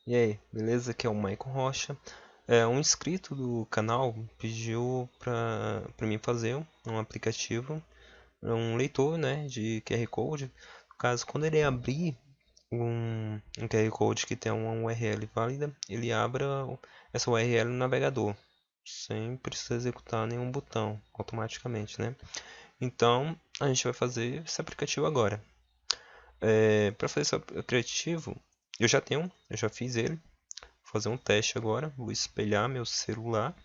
E aí, beleza? Aqui é o Maicon Rocha. Um inscrito do canal pediu para mim fazer um aplicativo, um leitor, né, de QR Code. No caso, quando ele abrir um QR Code que tem uma URL válida, ele abra essa URL no navegador, sem precisar executar nenhum botão automaticamente, né? Então, a gente vai fazer esse aplicativo agora. Para fazer esse aplicativo, eu já fiz ele. Vou fazer um teste agora. Vou espelhar meu celular.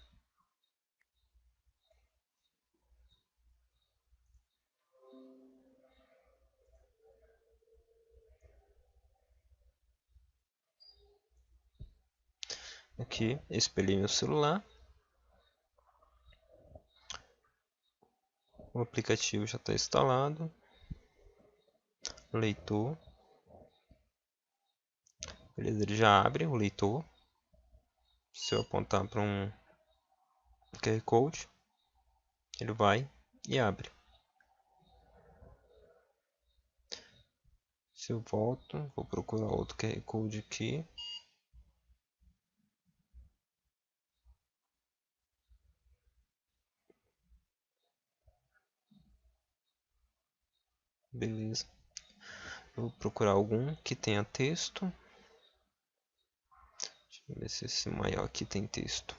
Aqui, espelhei meu celular. O aplicativo já está instalado. Leitor. Beleza, ele já abre o leitor. Se eu apontar para um QR Code, ele vai e abre. Se eu volto, vou procurar outro QR Code aqui. Beleza. Vou procurar algum que tenha texto. Deixa eu ver se esse maior aqui tem texto.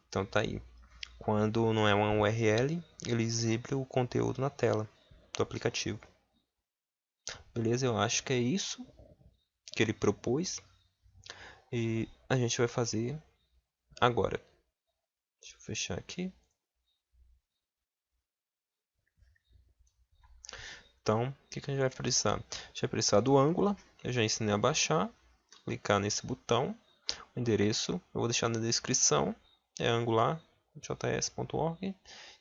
Então tá aí. Quando não é uma URL, ele exibe o conteúdo na tela do aplicativo. Beleza? Eu acho que é isso que ele propôs e a gente vai fazer agora. Deixa eu fechar aqui. Então, o que a gente vai precisar? A gente vai precisar do Angular. Eu já ensinei a baixar. Clicar nesse botão. O endereço eu vou deixar na descrição. É angular.js.org.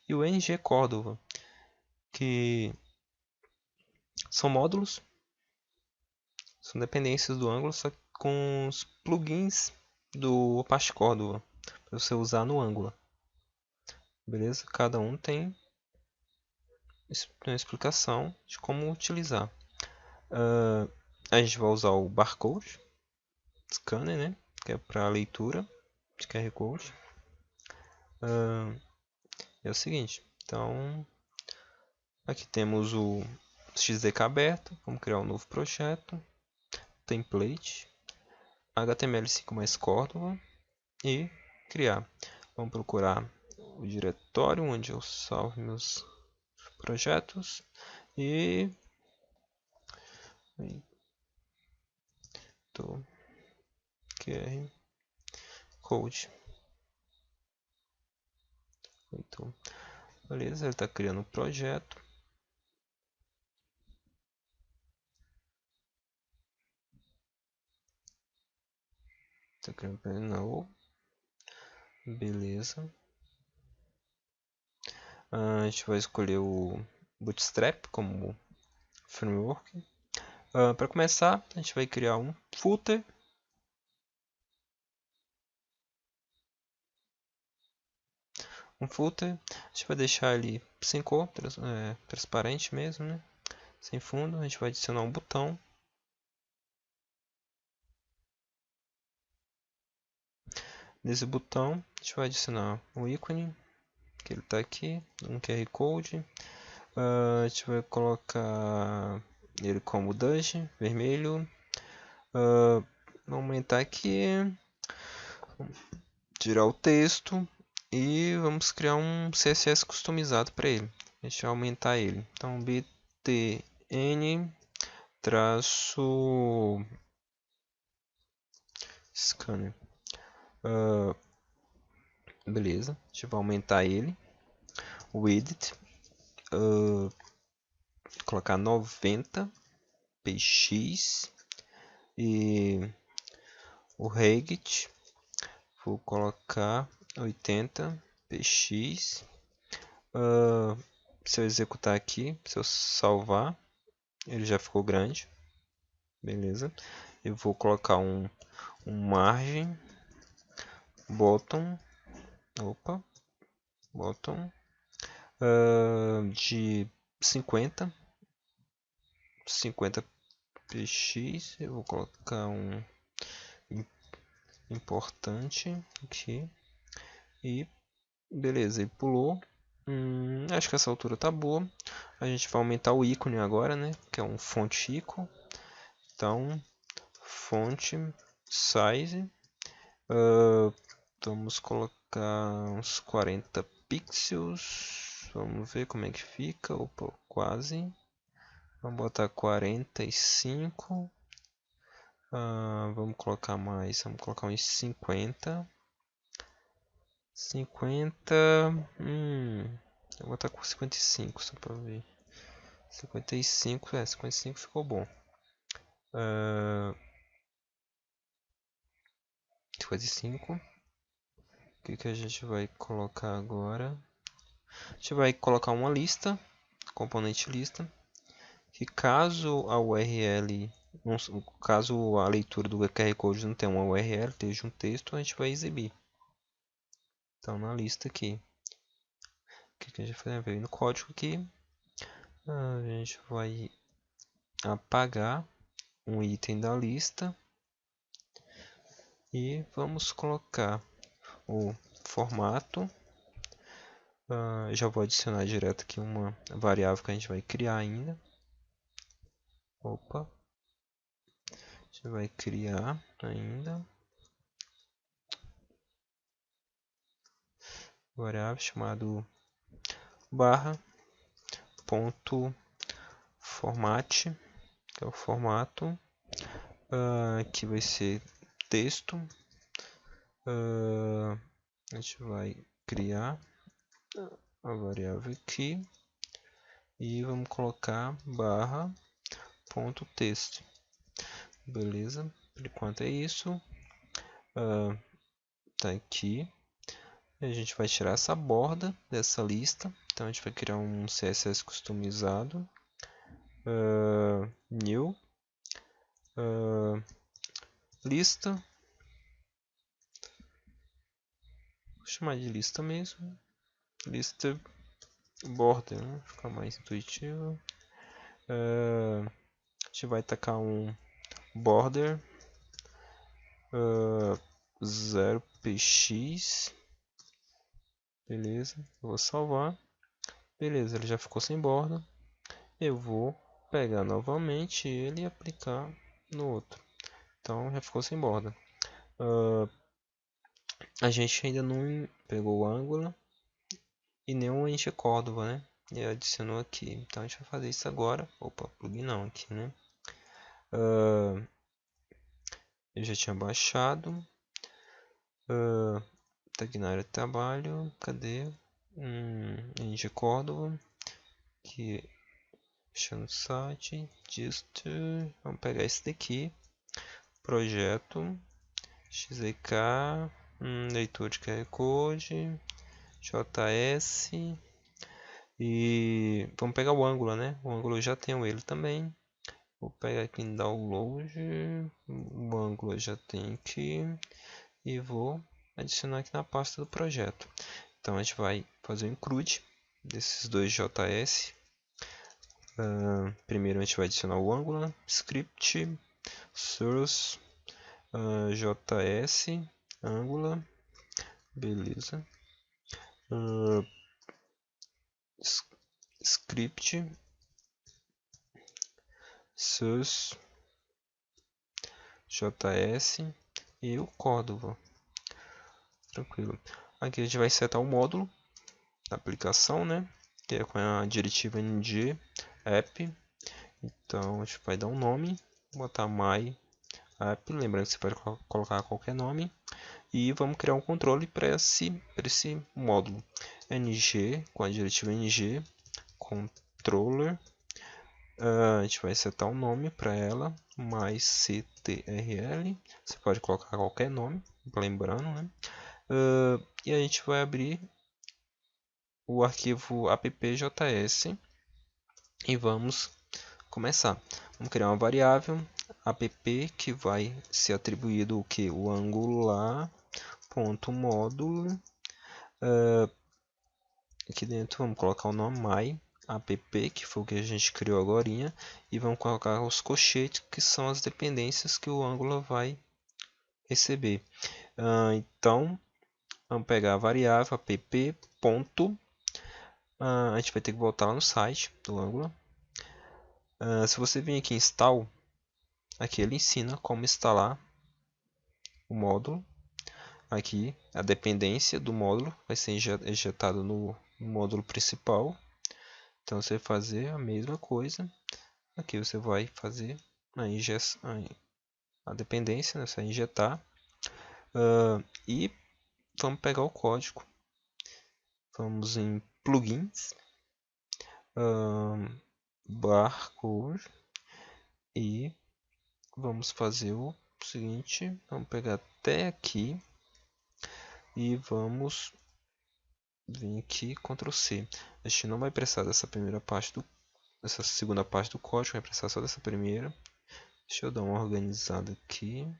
E o ng Cordova, que são módulos, são dependências do Angular, só que com os plugins do Apache Cordova para você usar no Angular. Beleza? Cada um tem uma explicação de como utilizar. A gente vai usar o barcode scanner, né? Que é para leitura de QR Code. É o seguinte, então aqui temos o XDK aberto, vamos criar um novo projeto, template, HTML5 mais Cordova e criar. Vamos procurar o diretório onde eu salvo meus projetos e QR Code. Então, beleza, ele está criando um projeto. Está criando não. Beleza. A gente vai escolher o Bootstrap como framework. Para começar, a gente vai criar um footer. A gente vai deixar ele sem cor, transparente mesmo, né? Sem fundo. A gente vai adicionar um botão. Nesse botão, a gente vai adicionar um ícone, que ele está aqui, um QR Code. A gente vai colocar ele como Dutch, vermelho. Vamos aumentar aqui, tirar o texto e vamos criar um CSS customizado para ele. Deixa eu aumentar ele. Então, btn traço scanner. Beleza, a gente vai aumentar ele. Width, colocar 90 px e o height vou colocar 80 px. Se eu executar aqui, se eu salvar, ele já ficou grande. Beleza. Eu vou colocar um margem bottom, bottom de 50 px. Eu vou colocar um importante aqui. E beleza, ele pulou. Acho que essa altura tá boa. A gente vai aumentar o ícone agora, né? Que é um font icon. Então, font size. Vamos colocar uns 40 pixels. Vamos ver como é que fica. Opa, quase. Vamos botar 45. Vamos colocar mais. Vamos colocar uns 50. 50. Vou botar com 55 só pra ver. 55, 55 ficou bom. 55. O que a gente vai colocar agora? A gente vai colocar uma lista, componente lista, que caso a URL, caso a leitura do QR Code não tenha uma URL, esteja um texto, a gente vai exibir. Então na lista aqui, o que a gente vai fazer? No código aqui, a gente vai apagar um item da lista e vamos colocar o formato. Já vou adicionar direto aqui uma variável que a gente vai criar ainda. Opa, a gente vai criar ainda variável chamado barra ponto format, que é o formato, que vai ser texto. A gente vai criar a variável aqui e vamos colocar barra ponto texto. Beleza, por enquanto é isso. Tá aqui. A gente vai tirar essa borda dessa lista. Então a gente vai criar um CSS customizado. New lista. Vou chamar de lista mesmo. Lista border, né? Ficar mais intuitivo. A gente vai tacar um border 0px. Beleza, eu vou salvar. Beleza, ele já ficou sem borda. Eu vou pegar novamente ele e aplicar no outro. Então já ficou sem borda. A gente ainda não pegou o Angular e nem o Ente Cordova, né? E adicionou aqui. Então a gente vai fazer isso agora. Opa, plugin não aqui, né? Eu já tinha baixado. Tá aqui na área de trabalho. Cadê? Ente Cordova. Que deixa no site. Vamos pegar esse daqui. Projeto. XZK. Leitor de QR Code. JS. E vamos pegar o Angular, né? O Angular eu já tenho ele também. Vou pegar aqui em download. O Angular já tem aqui. E vou adicionar aqui na pasta do projeto. Então a gente vai fazer o include desses dois JS. Primeiro a gente vai adicionar o Angular, script, source, JS, Angular, beleza. Script, source, JS e o Cordova. Tranquilo. Aqui a gente vai setar o módulo da aplicação, né? Que é com a diretiva ng app. Então a gente vai dar um nome, botar my app, lembrando que você pode colocar qualquer nome. E vamos criar um controle para esse módulo. ng, com a diretiva ng, controller. A gente vai setar um nome para ela, mais ctrl. Você pode colocar qualquer nome, lembrando, né? E a gente vai abrir o arquivo appjs e vamos começar. Vamos criar uma variável app que vai ser atribuído o que? O angular.módulo. Aqui dentro vamos colocar o nome my app, que foi o que a gente criou agora, e vamos colocar os colchetes, que são as dependências que o Angular vai receber. Então, vamos pegar a variável app. A gente vai ter que voltar lá no site do Angular. Se você vir aqui em install, aqui ele ensina como instalar o módulo. Aqui a dependência do módulo vai ser injetado no módulo principal. Então você vai fazer a mesma coisa. Aqui você vai fazer a dependência, né? Você vai injetar. E vamos pegar o código. Vamos em plugins, barcode, e vamos fazer o seguinte. Vamos pegar até aqui e vamos vir aqui, Ctrl C. A gente não vai precisar dessa primeira parte dessa segunda parte do código, vai precisar só dessa primeira. Deixa eu dar uma organizada aqui.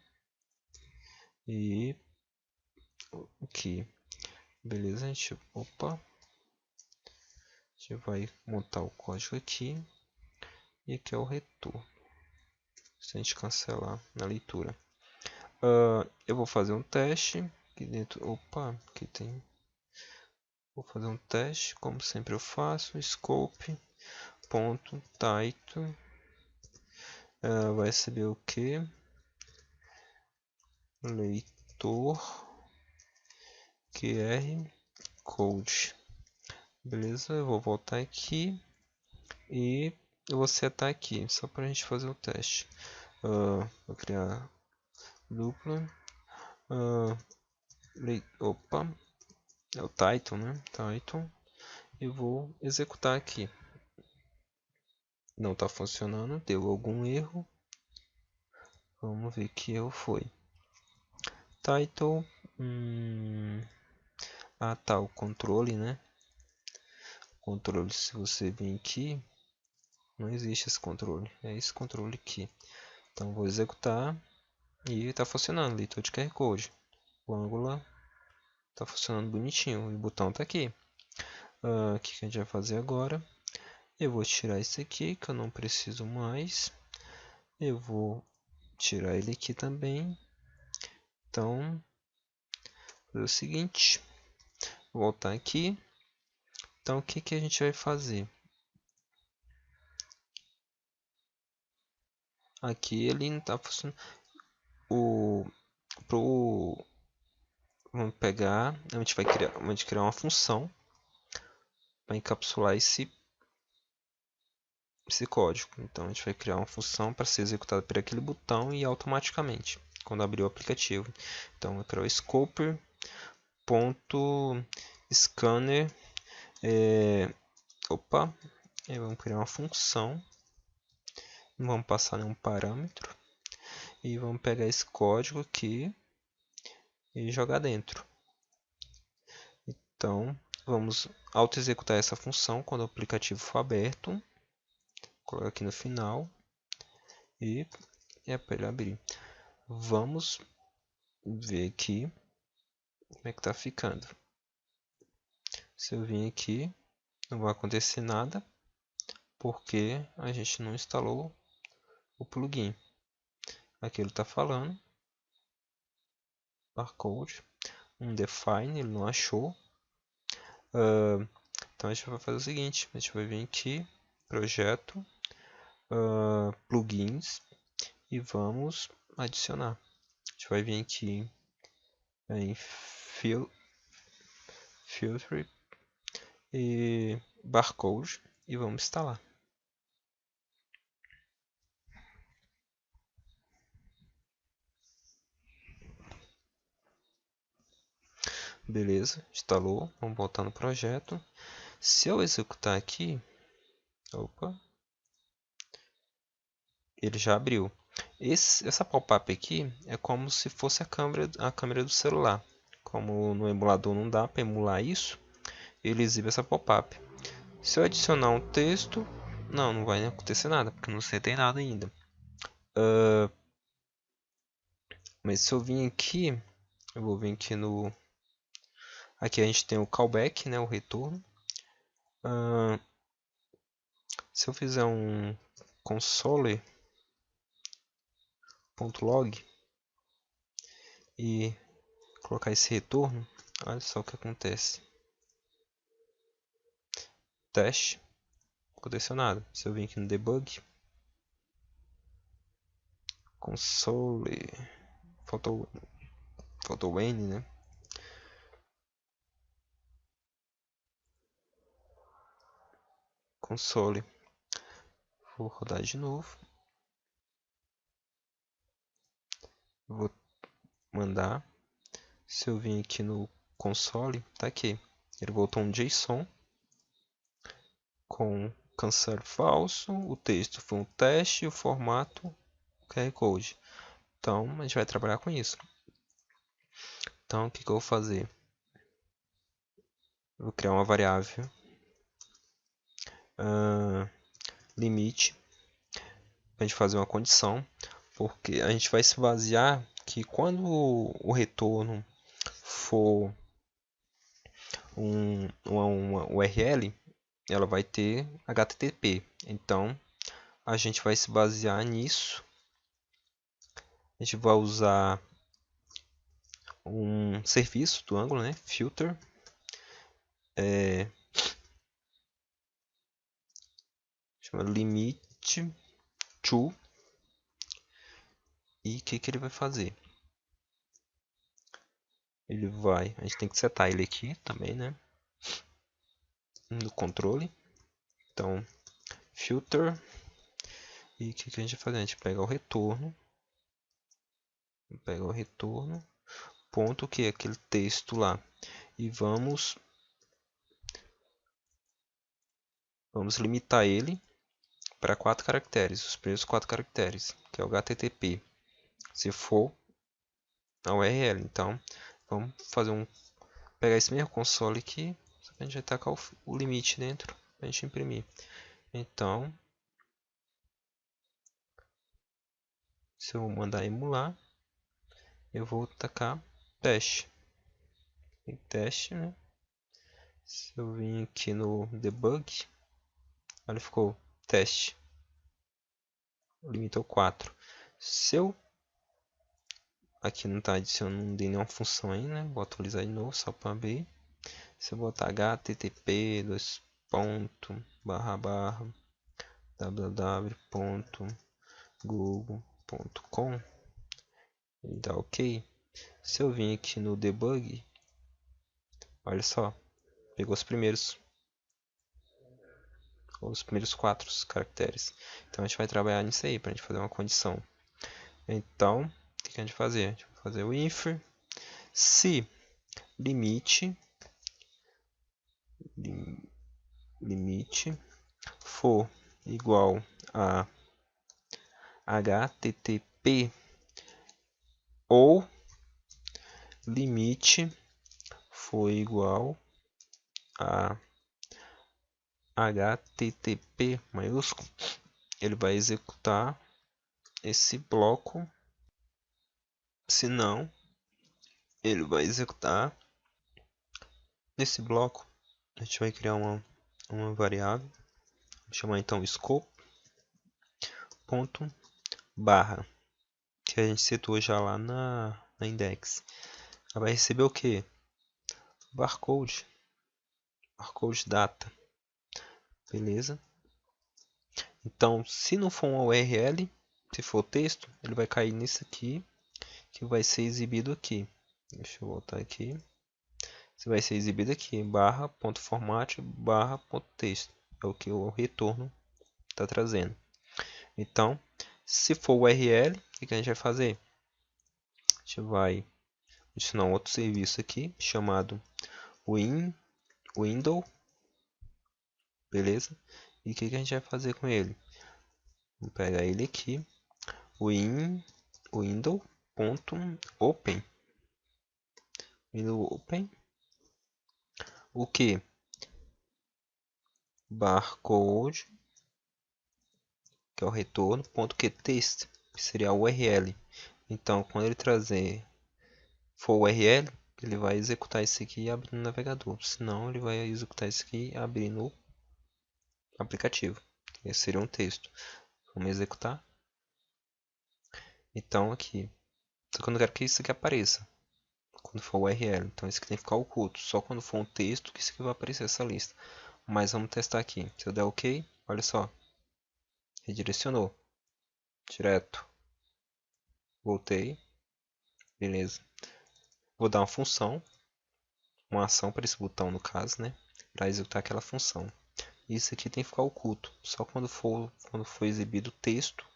E aqui. Beleza, gente. Opa. A gente vai montar o código aqui. E aqui é o retorno. Se a gente cancelar na leitura. Eu vou fazer um teste. Aqui dentro. Opa, aqui tem. Vou fazer um teste, como sempre eu faço. Scope. Ponto title. Vai receber o que? Leitor QR Code. Beleza, eu vou voltar aqui e eu vou setar aqui, só para a gente fazer o teste. Vou criar dupla. Opa, é o title, né? Title. E vou executar aqui. Não está funcionando, deu algum erro. Vamos ver que erro foi. Title. Tá, o controle, né? Controle, se você vir aqui, não existe esse controle. É esse controle aqui. Então vou executar e está funcionando. Leitor de QR Code. O Angular está funcionando bonitinho. E o botão está aqui. O que a gente vai fazer agora? Eu vou tirar esse aqui que eu não preciso mais. Eu vou tirar ele aqui também. Então, vou fazer o seguinte. Vou voltar aqui. Então, o que a gente vai fazer? Aqui ele não está funcionando. Vamos pegar, a gente vai criar uma função para encapsular esse código. Então a gente vai criar uma função para ser executada por aquele botão e automaticamente quando abrir o aplicativo. Então eu criar o scoper.scanner. Vamos criar uma função. Não vamos passar nenhum parâmetro. E vamos pegar esse código aqui e jogar dentro. Então, vamos auto-executar essa função quando o aplicativo for aberto. Colocar aqui no final. E é para ele abrir. Vamos ver aqui como é que está ficando. Se eu vir aqui, não vai acontecer nada, porque a gente não instalou o plugin. Aqui ele está falando. Barcode. Define, ele não achou. Então a gente vai fazer o seguinte, a gente vai vir aqui, projeto, plugins, e vamos adicionar. A gente vai vir aqui em filter e barcode e vamos instalar. Beleza, instalou. Vamos voltar no projeto. Se eu executar aqui, ele já abriu. Essa pop-up aqui é como se fosse a câmera do celular. Como no emulador não dá para emular isso, ele exibe essa pop-up. Se eu adicionar um texto, não vai acontecer nada, porque não tem nada ainda. Mas se eu vir aqui, eu vou vir aqui no... Aqui a gente tem o callback, né, o retorno. Se eu fizer um console.log e colocar esse retorno, olha só o que acontece. Teste, não aconteceu nada. Se eu vir aqui no debug, console, faltou o N, né? Console, vou rodar de novo, vou mandar. Se eu vir aqui no console, tá aqui, ele voltou um JSON com cancel falso, o texto foi um teste e o formato QR Code. Então a gente vai trabalhar com isso. Então o que eu vou fazer? Eu vou criar uma variável limite para a gente fazer uma condição, porque a gente vai se basear que quando o retorno for uma URL, ela vai ter HTTP. Então a gente vai se basear nisso. A gente vai usar um serviço do Angular, né? Filter. Chama limit to. E o que ele vai fazer? Ele vai, a gente tem que setar ele aqui também, né? No controle. Então, filter. E o que a gente vai fazer? A gente pega o retorno. Ponto que é aquele texto lá. E vamos limitar ele para 4 caracteres, os primeiros 4 caracteres, que é o HTTP, se for a URL. Então, vamos fazer pegar esse mesmo console aqui, só que a gente vai tacar o limite dentro para a gente imprimir. Então, se eu mandar emular, eu vou tacar teste. Teste, né? Se eu vim aqui no debug, olha, ficou teste. Limitou 4. Se eu aqui não está adicionando nenhuma função aí, né? Vou atualizar de novo só para abrir. Se eu botar http www.google.com e dá ok. Se eu vir aqui no debug, olha só, pegou os primeiros 4 caracteres. Então a gente vai trabalhar nisso aí para a gente fazer uma condição. Então, o que a gente vai fazer? A gente vai fazer o if se limite for igual a HTTP ou limite for igual a HTTP maiúsculo, ele vai executar esse bloco. Se não, ele vai executar nesse bloco. A gente vai criar uma variável, vou chamar então scope ponto barra, que a gente setou já lá na index. Ela vai receber o que? Barcode data, beleza? Então, se não for uma URL, se for texto, ele vai cair nisso aqui, que vai ser exibido aqui. Deixa eu voltar aqui. Isso vai ser exibido aqui, barra.format, barra.texto. É o que o retorno está trazendo. Então, se for URL, o que a gente vai fazer? A gente vai adicionar um outro serviço aqui, chamado window, beleza? E o que a gente vai fazer com ele? Vou pegar ele aqui, window.open. Open o que? Barcode, que é o retorno, ponto que text, que seria a URL. Então, quando ele for URL, ele vai executar isso aqui e abrir no navegador. Senão, ele vai executar isso aqui e abrir no aplicativo. Esse seria um texto. Vamos executar. Então aqui, só que eu não quero que isso aqui apareça quando for o URL. Então isso aqui tem que ficar oculto. Só quando for um texto que isso aqui vai aparecer essa lista. Mas vamos testar aqui. Se eu der OK, olha só. Redirecionou. Direto. Voltei. Beleza. Vou dar uma função. Uma ação para esse botão no caso, né? Para executar aquela função. Isso aqui tem que ficar oculto. Só quando for exibido o texto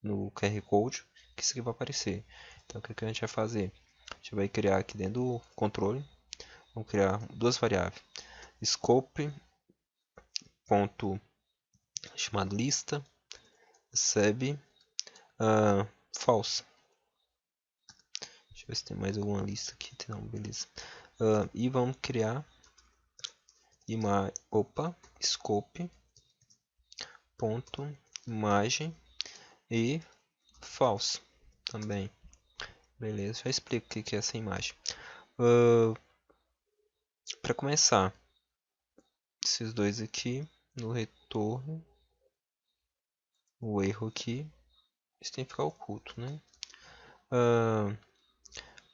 no QR Code que isso aqui vai aparecer. Então o que a gente vai fazer? A gente vai criar aqui dentro do controle. Vamos criar duas variáveis. Scope ponto chamado lista recebe false. Deixa eu ver se tem mais alguma lista aqui. Não, beleza. E vamos criar scope ponto imagem e false também. Beleza, já explico o que é essa imagem. Para começar, esses dois aqui no retorno, o erro aqui, isso tem que ficar oculto, né?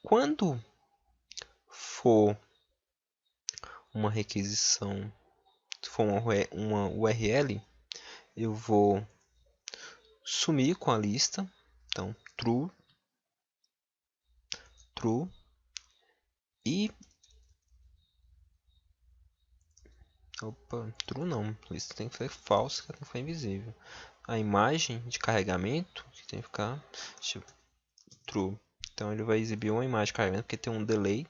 Quando for uma requisição, se for uma URL, eu vou sumir com a lista. Então, true e true não, isso tem que ser falso, que tem que ficar invisível. A imagem de carregamento que tem que ficar true. Então ele vai exibir uma imagem de carregamento porque tem um delay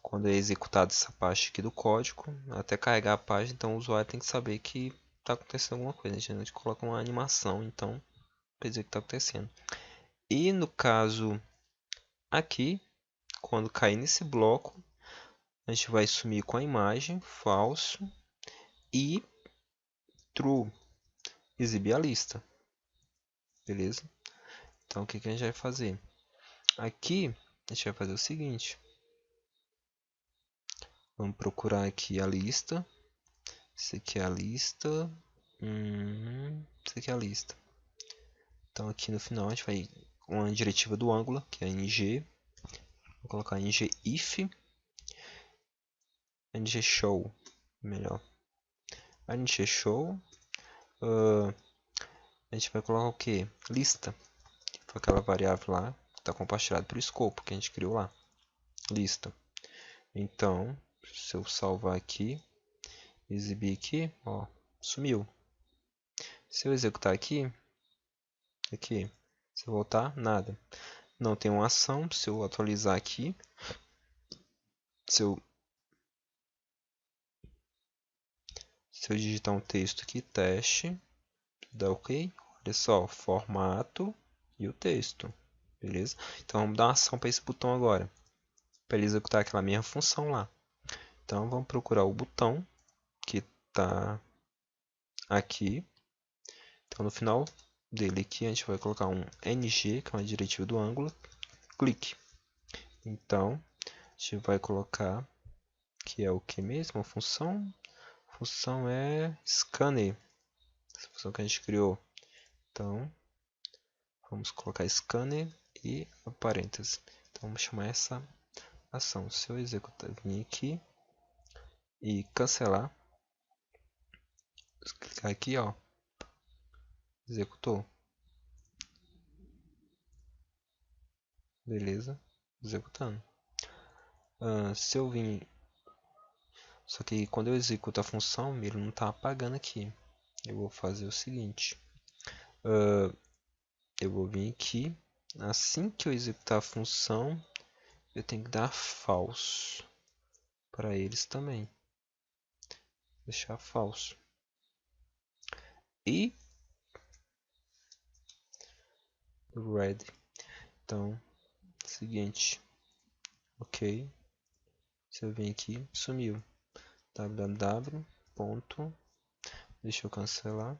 quando é executado essa parte aqui do código até carregar a página. Então o usuário tem que saber que está acontecendo alguma coisa. A gente coloca uma animação, então para dizer que está acontecendo. E no caso aqui, quando cair nesse bloco, a gente vai sumir com a imagem falso e true, exibir a lista. Beleza? Então o que a gente vai fazer? Aqui a gente vai fazer o seguinte. Vamos procurar aqui a lista. Isso aqui é a lista. Isso aqui é a lista. Então aqui no final a gente vai uma diretiva do Angular, que é ng. Vou colocar ng if ng show, melhor. ng show. A gente vai colocar o que? Lista. Foi aquela variável lá que está compartilhada pelo escopo que a gente criou lá. Lista. Então, se eu salvar aqui, exibir aqui, ó, sumiu. Se eu executar aqui, se eu voltar, nada. Não tem uma ação. Se eu atualizar aqui, se eu digitar um texto aqui, teste, dá OK. Olha só, formato e o texto. Beleza? Então vamos dar uma ação para esse botão agora, para ele executar aquela mesma função lá. Então vamos procurar o botão que está aqui. Então no final dele aqui a gente vai colocar um ng, que é uma diretiva do Angular, clique. Então a gente vai colocar que é o que mesmo? A função? A função é scanner, essa função que a gente criou. Então vamos colocar scanner e parênteses. Então vamos chamar essa ação. Se eu executar, vir aqui e cancelar, clicar aqui, ó, executou. Beleza, executando. Se eu vir, só que quando eu executo a função, ele não está apagando aqui. Eu vou fazer o seguinte, eu vou vir aqui, assim que eu executar a função, eu tenho que dar false para eles também. Deixar falso. E red. Então, seguinte. OK. Se eu vir aqui, sumiu. www. Deixa eu cancelar.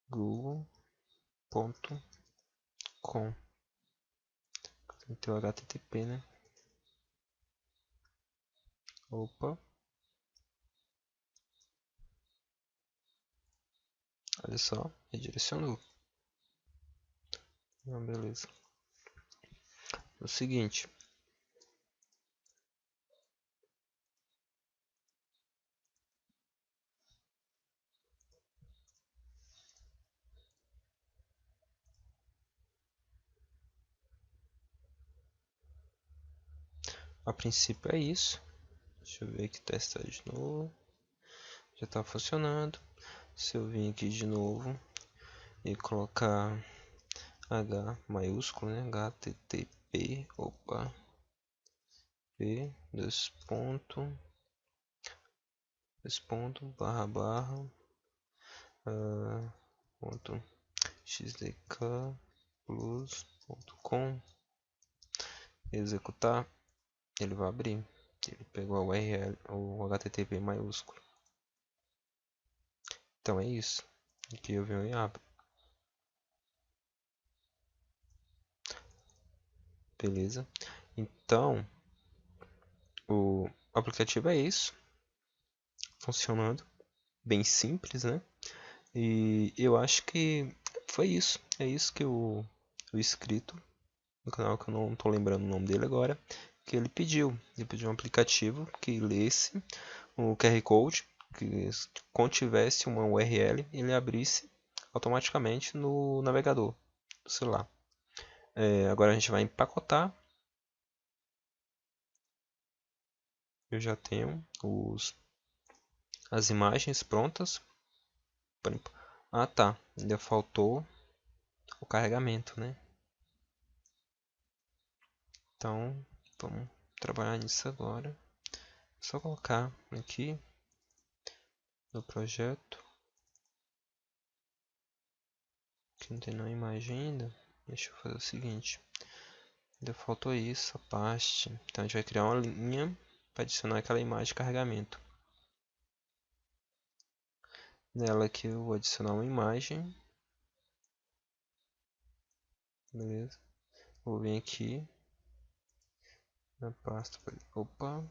google.com. Tem que ter o HTTP, né? Opa. Olha só, redirecionou. Beleza. O seguinte, a princípio é isso. Deixa eu ver aqui, testar de novo. Já está funcionando. Se eu vir aqui de novo e colocar H maiúsculo, né? HTTP, opa, P, dois ponto, barra, barra, ponto, xdkplus.com, executar, ele vai abrir. Ele pegou a URL, o HTTP maiúsculo. Então é isso. Aqui eu venho e abro. Beleza? Então, o aplicativo é isso. Funcionando. Bem simples, né? E eu acho que foi isso. É isso que o inscrito no canal, que eu não estou lembrando o nome dele agora, que ele pediu. Ele pediu um aplicativo que lesse o QR Code, que contivesse uma URL, ele abrisse automaticamente no navegador do celular. Agora a gente vai empacotar. Eu já tenho as imagens prontas. Ah, tá. Ainda faltou o carregamento, né? Então, vamos trabalhar nisso agora. Só colocar aqui no projeto. Que não tem nenhuma imagem ainda. Deixa eu fazer o seguinte. Ainda faltou isso, a parte. Então a gente vai criar uma linha para adicionar aquela imagem de carregamento. Nela aqui eu vou adicionar uma imagem. Beleza. Vou vir aqui na pasta. Opa.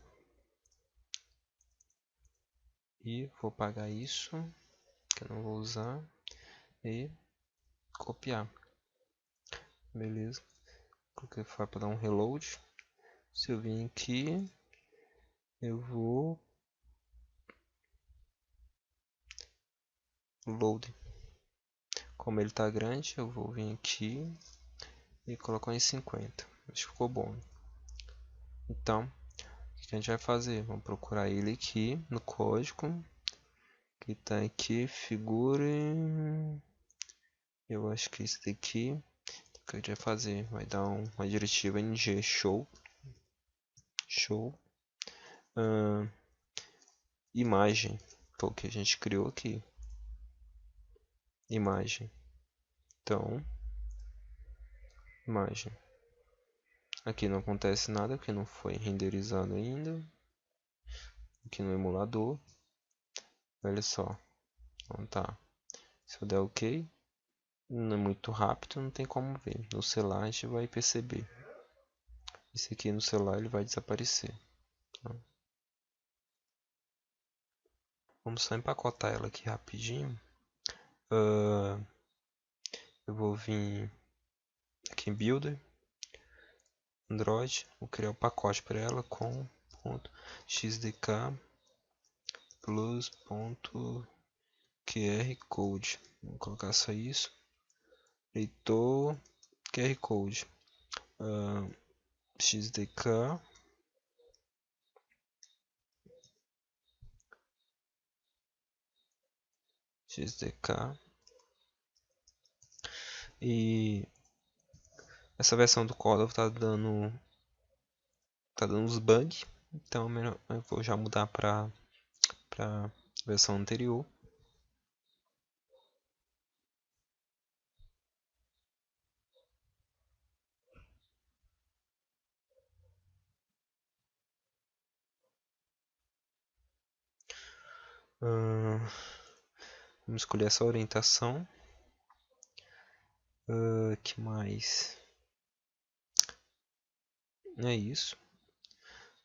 E vou apagar isso, que eu não vou usar. E copiar. Beleza. Coloquei para dar um reload. Se eu vir aqui, eu vou load. Como ele está grande, eu vou vir aqui e colocar em 50. Acho que ficou bom. Então, o que a gente vai fazer? Vamos procurar ele aqui no código. Que está aqui, figura. Eu acho que esse daqui. O que a gente vai fazer? Vai dar uma diretiva ng show. Imagem. Foi o que a gente criou aqui. Imagem. Então, imagem. Aqui não acontece nada porque não foi renderizado ainda. Aqui no emulador. Olha só. Então tá. Se eu der OK, não é muito rápido, não tem como ver. No celular a gente vai perceber. Esse aqui no celular ele vai desaparecer. Tá? Vamos só empacotar ela aqui rapidinho. Eu vou vir aqui em Builder, Android, vou criar o pacote para ela com .xdk plus.qr code. Vou colocar só isso. Leitor QR code. xdk e essa versão do código tá dando uns bugs, então eu vou já mudar para versão anterior. Vamos escolher essa orientação. Que mais? É isso.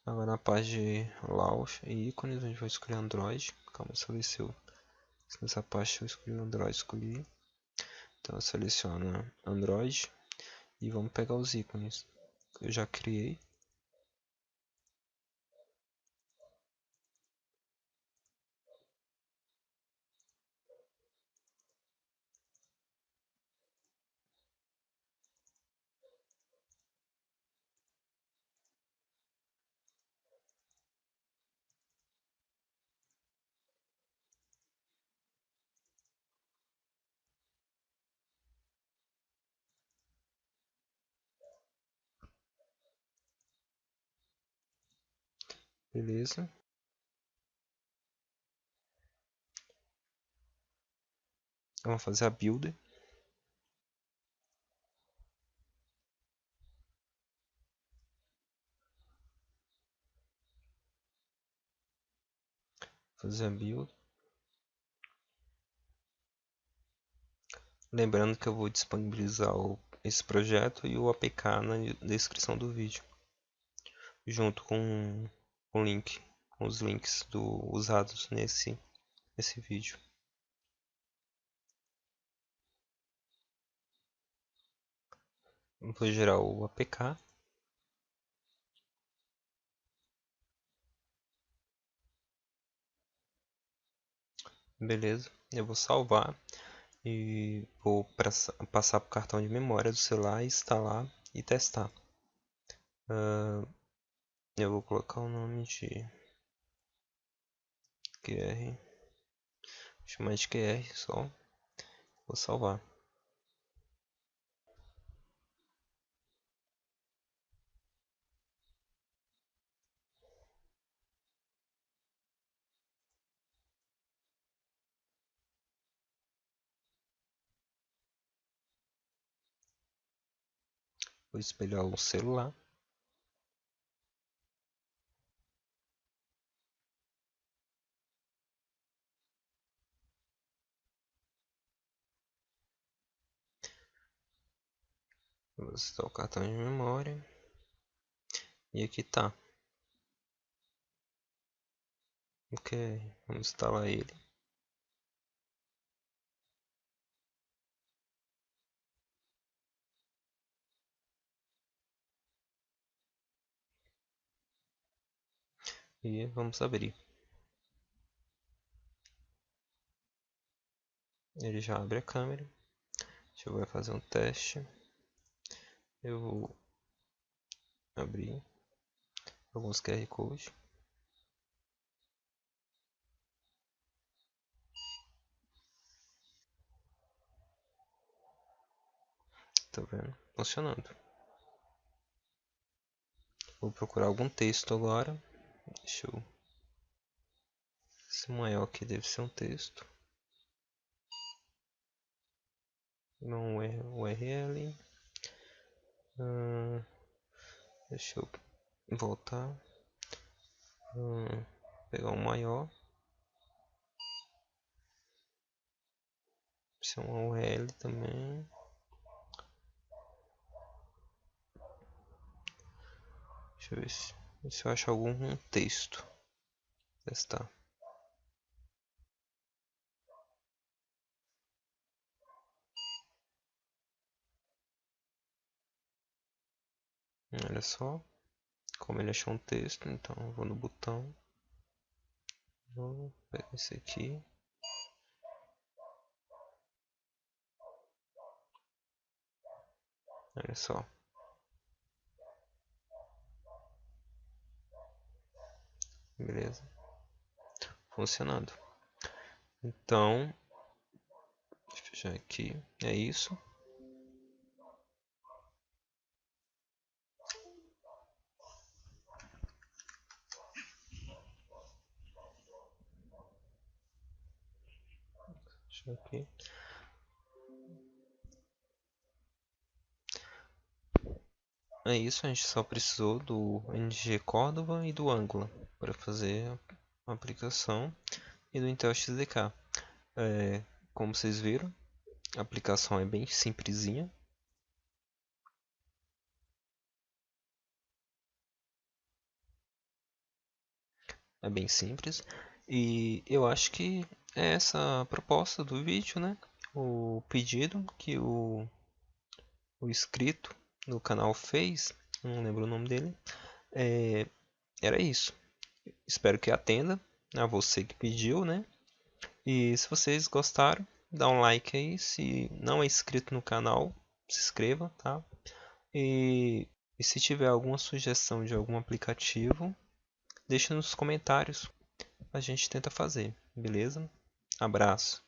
Agora na parte de launch e ícones, a gente vai escolher Android. Calma, só ver se eu Nessa parte eu escolhi o Android, escolhi. Então eu seleciono Android e vamos pegar os ícones que eu já criei. Beleza. Vamos fazer a build. Fazer a build. Lembrando que eu vou disponibilizar esse projeto e o APK na descrição do vídeo, junto com o link, com os links usados nesse vídeo. Vou gerar o APK. Beleza, eu vou salvar e vou passar para o cartão de memória do celular, instalar e testar. Eu vou colocar o nome de QR, vou chamar de QR só, vou salvar. Vou espelhar o celular. Vou citar o cartão de memória. E aqui tá. Ok, vamos instalar ele. E vamos abrir. Ele já abre a câmera. Deixa eu fazer um teste. Eu vou abrir alguns QR Code. Tá vendo? Funcionando. Vou procurar algum texto agora. Deixa eu... Esse maior aqui deve ser um texto. Não URL. Deixa eu voltar. Pegar um maior. Isso é uma URL também. Deixa eu ver se eu acho algum texto. Testar. Olha só. Como ele achou um texto, então eu vou no botão. Vou pegar esse aqui. Olha só. Beleza. Funcionando. Então, deixa eu fechar aqui. É isso. Deixa aqui. É isso, a gente só precisou do NG Cordova e do Angular para fazer a aplicação e do Intel XDK. Como vocês viram, a aplicação é bem simplesinha. É bem simples. E eu acho que é essa a proposta do vídeo, né? O pedido que o inscrito do canal fez, não lembro o nome dele, é, era isso. Espero que atenda a você que pediu, né? E se vocês gostaram, dá um like aí. Se não é inscrito no canal, se inscreva, tá? E, e se tiver alguma sugestão de algum aplicativo, deixa nos comentários. A gente tenta fazer, beleza? Abraço.